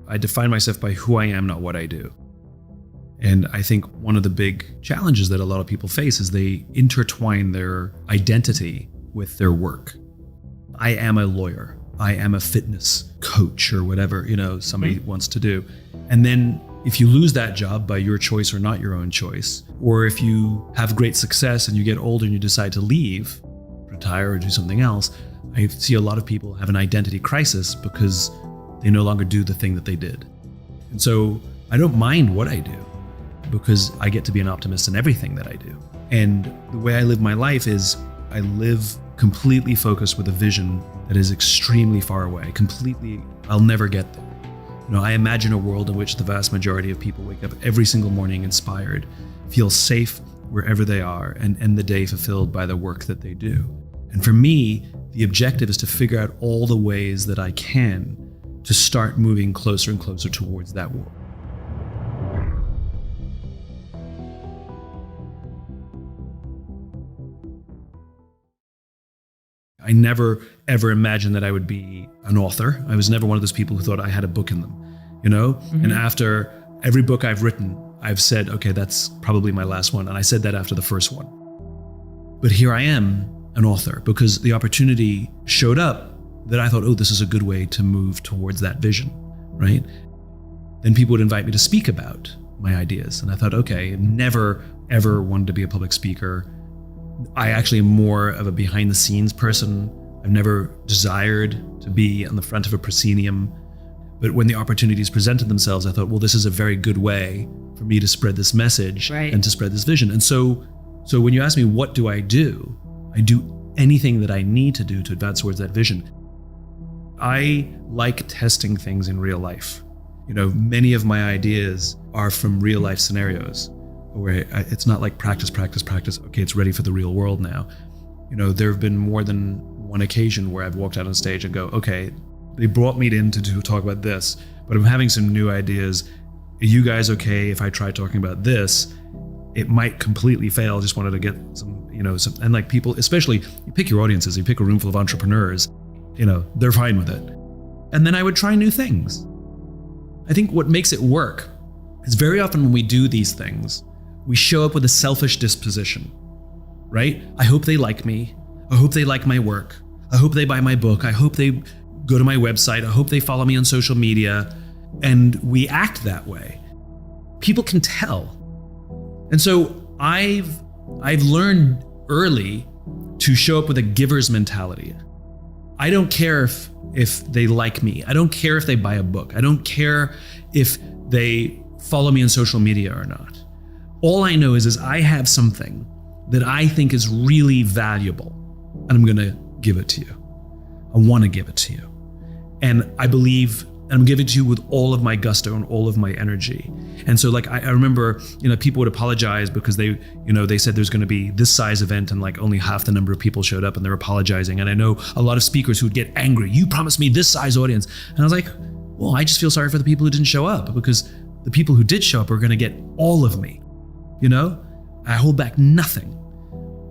I define myself by who I am, not what I do. And I think one of the big challenges that a lot of people face is they intertwine their identity with their work. I am a lawyer. I am a fitness coach or whatever, somebody wants to do. And then if you lose that job by your choice or not your own choice, or if you have great success and you get older and you decide to leave, retire or do something else, I see a lot of people have an identity crisis because they no longer do the thing that they did. And so I don't mind what I do because I get to be an optimist in everything that I do. And the way I live my life is I live completely focused with a vision that is extremely far away, I'll never get there. I imagine a world in which the vast majority of people wake up every single morning inspired, feel safe wherever they are, and end the day fulfilled by the work that they do. And for me, the objective is to figure out all the ways that I can to start moving closer and closer towards that world. I never, ever imagined that I would be an author. I was never one of those people who thought I had a book in them, And after every book I've written, I've said, okay, that's probably my last one. And I said that after the first one. But here I am, an author, because the opportunity showed up that I thought, oh, this is a good way to move towards that vision, right? Then people would invite me to speak about my ideas. And I thought, okay, never, ever wanted to be a public speaker. I actually am more of a behind the scenes person. I've never desired to be on the front of a proscenium. But when the opportunities presented themselves, I thought, well, this is a very good way for me to spread this message and to spread this vision. And so when you ask me, what do? I do anything that I need to do to advance towards that vision. I like testing things in real life. Many of my ideas are from real life scenarios where it's not like practice. Okay, it's ready for the real world now. There have been more than one occasion where I've walked out on stage and go, okay, they brought me in to talk about this, but I'm having some new ideas. Are you guys okay if I try talking about this? It might completely fail. Just wanted to get some, and like people, especially you pick your audiences, you pick a room full of entrepreneurs, they're fine with it. And then I would try new things. I think what makes it work is very often when we do these things, we show up with a selfish disposition, right? I hope they like me. I hope they like my work. I hope they buy my book. I hope they go to my website. I hope they follow me on social media. And we act that way. People can tell. And so I've learned early to show up with a giver's mentality. I don't care if they like me. I don't care if they buy a book. I don't care if they follow me on social media or not. All I know is I have something that I think is really valuable, and I'm going to give it to you. I want to give it to you. And I believe, and I'm giving it to you with all of my gusto and all of my energy. And so like, I remember, people would apologize because they said there's going to be this size event and like only half the number of people showed up and they're apologizing. And I know a lot of speakers who would get angry. You promised me this size audience. And I was like, well, I just feel sorry for the people who didn't show up, because the people who did show up are going to get all of me. I hold back nothing.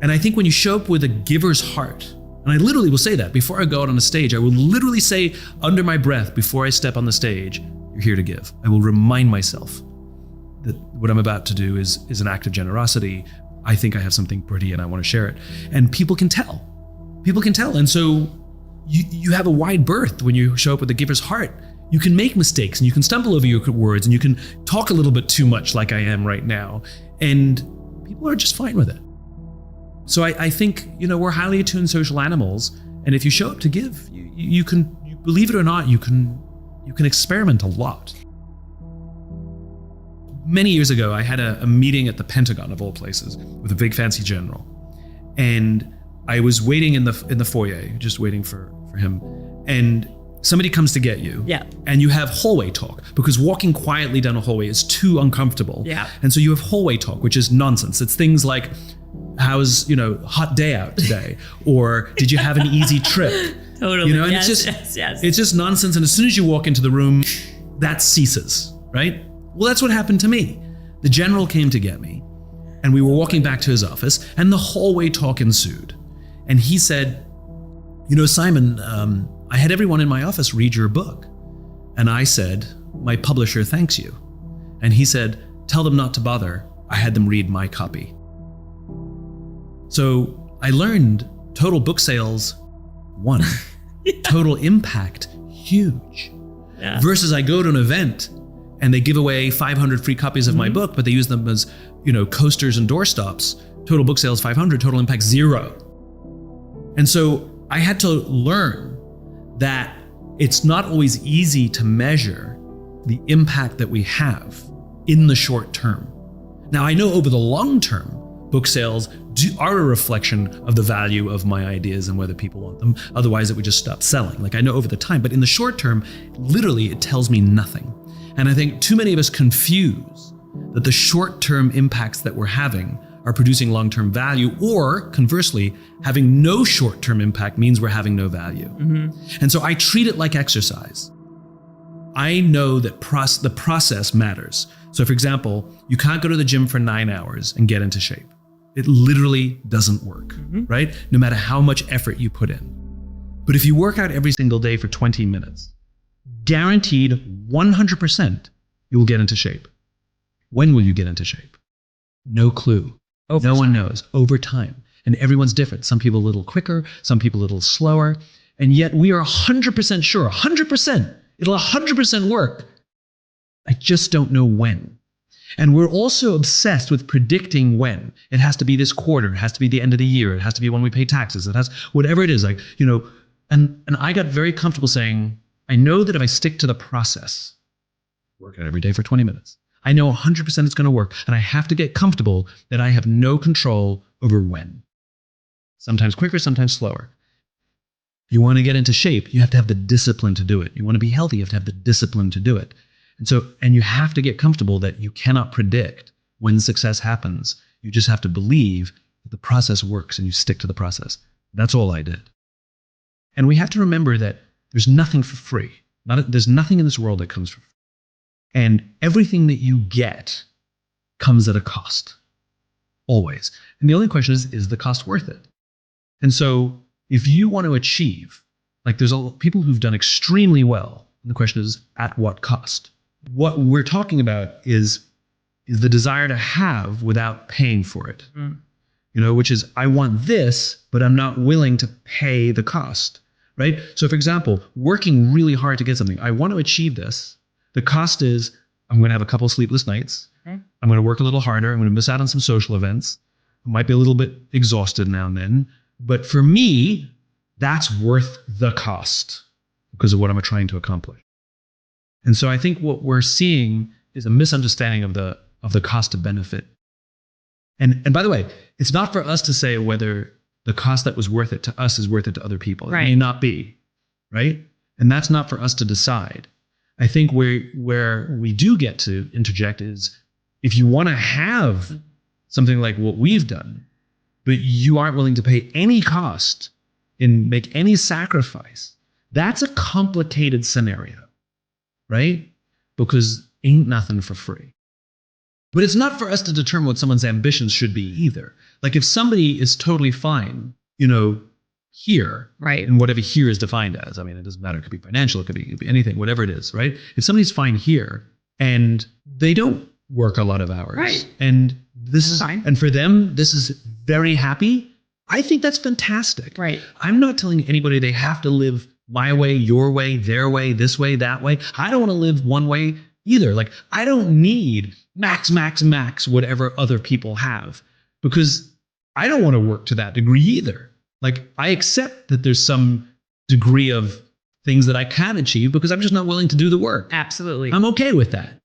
And I think when you show up with a giver's heart, and I literally will say that before I go out on a stage, I will literally say under my breath before I step on the stage, you're here to give. I will remind myself that what I'm about to do is an act of generosity. I think I have something pretty and I want to share it. And people can tell. And so you have a wide berth when you show up with a giver's heart. You can make mistakes and you can stumble over your words and you can talk a little bit too much like I am right now. And people are just fine with it. So I think, we're highly attuned social animals. And if you show up to give, you can, believe it or not, you can experiment a lot. Many years ago, I had a meeting at the Pentagon, of all places, with a big fancy general. And I was waiting in the foyer, just waiting for him. And somebody comes to get you. Yeah. And you have hallway talk, because walking quietly down a hallway is too uncomfortable. Yeah. And so you have hallway talk, which is nonsense. It's things like, how's, hot day out today? Or did you have an easy trip? Totally. And yes, it's just nonsense. And as soon as you walk into the room, that ceases, right? Well, that's what happened to me. The general came to get me and we were walking back to his office and the hallway talk ensued. And he said, Simon, I had everyone in my office read your book. And I said, my publisher thanks you. And he said, tell them not to bother. I had them read my copy. So I learned total book sales, 1. Total impact, huge. Yeah. Versus I go to an event and they give away 500 free copies of my book, but they use them as, coasters and doorstops. Total book sales, 500, total impact, 0. And so I had to learn that it's not always easy to measure the impact that we have in the short term. Now, I know over the long term, book sales are a reflection of the value of my ideas and whether people want them. Otherwise, it would just stop selling. Like I know over the time, but in the short term, literally, it tells me nothing. And I think too many of us confuse that the short-term impacts that we're having are producing long-term value, or conversely, having no short-term impact means we're having no value. And so I treat it like exercise. I know that the process matters. So for example, you can't go to the gym for 9 hours and get into shape. It literally doesn't work, right? No matter how much effort you put in. But if you work out every single day for 20 minutes, guaranteed 100%, you will get into shape. When will you get into shape? No clue. No one knows. Over time. And everyone's different. Some people a little quicker, some people a little slower. And yet we are 100% sure, 100%, it'll 100% work. I just don't know when. And we're also obsessed with predicting when. It has to be this quarter, it has to be the end of the year, it has to be when we pay taxes, it has, whatever it is, and I got very comfortable saying, I know that if I stick to the process, work out every day for 20 minutes, I know 100% it's going to work, and I have to get comfortable that I have no control over when. Sometimes quicker, sometimes slower. You want to get into shape, you have to have the discipline to do it. You want to be healthy, you have to have the discipline to do it. And you have to get comfortable that you cannot predict when success happens. You just have to believe that the process works and you stick to the process. That's all I did. And we have to remember that there's nothing for free. There's nothing in this world that comes for free. And everything that you get comes at a cost. Always. And the only question is the cost worth it? And so if you want to achieve, like there's people who've done extremely well, and the question is, at what cost? What we're talking about is the desire to have without paying for it. Which is, I want this, but I'm not willing to pay the cost, right? So for example, working really hard to get something, I want to achieve this. The cost is, I'm going to have a couple sleepless nights. I'm going to work a little harder. I'm going to miss out on some social events. I might be a little bit exhausted now and then. But for me, that's worth the cost because of what I'm trying to accomplish. And so I think what we're seeing is a misunderstanding of the cost to benefit. And by the way, it's not for us to say whether the cost that was worth it to us is worth it to other people. Right. It may not be, right? And that's not for us to decide. I think where we do get to interject is if you want to have something like what we've done, but you aren't willing to pay any cost and make any sacrifice, that's a complicated scenario, right? Because ain't nothing for free. But it's not for us to determine what someone's ambitions should be either. Like if somebody is totally fine, here, right? And whatever here is defined as, it doesn't matter. It could be financial, it could be anything, whatever it is, right? If somebody's fine here and they don't work a lot of hours, right? And this is fine. And for them, this is very happy. I think that's fantastic. Right. I'm not telling anybody they have to live my way, your way, their way, this way, that way. I don't want to live one way either. Like I don't need max, whatever other people have, because I don't want to work to that degree either. Like I accept that there's some degree of things that I can achieve because I'm just not willing to do the work. Absolutely. I'm okay with that.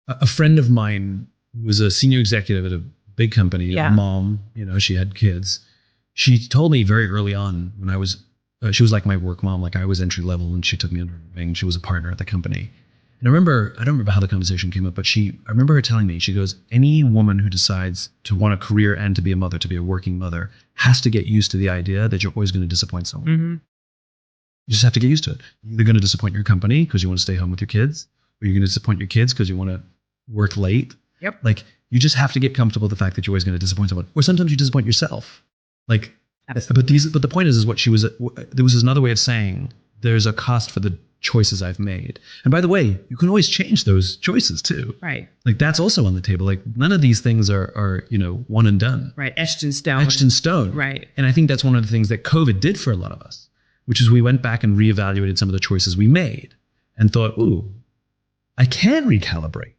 A friend of mine who was a senior executive at a big company, a mom, she had kids. She told me very early on when I was, she was like my work mom, like I was entry level and she took me under her wing. She was a partner at the company. And I don't remember how the conversation came up, but I remember her telling me, she goes, any woman who decides to want a career and to be a mother, to be a working mother, has to get used to the idea that you're always going to disappoint someone. Mm-hmm. You just have to get used to it. You're either going to disappoint your company because you want to stay home with your kids, or you're going to disappoint your kids because you want to work late. Yep. Like you just have to get comfortable with the fact that you're always going to disappoint someone, or sometimes you disappoint yourself. Like, but the point is what she was, there was another way of saying there's a cost for the choices I've made. And by the way, you can always change those choices too. Right. Like that's also on the table. Like none of these things are, one and done. Right. Etched in stone. Etched in stone. Right. And I think that's one of the things that COVID did for a lot of us, which is we went back and reevaluated some of the choices we made and thought, ooh, I can recalibrate.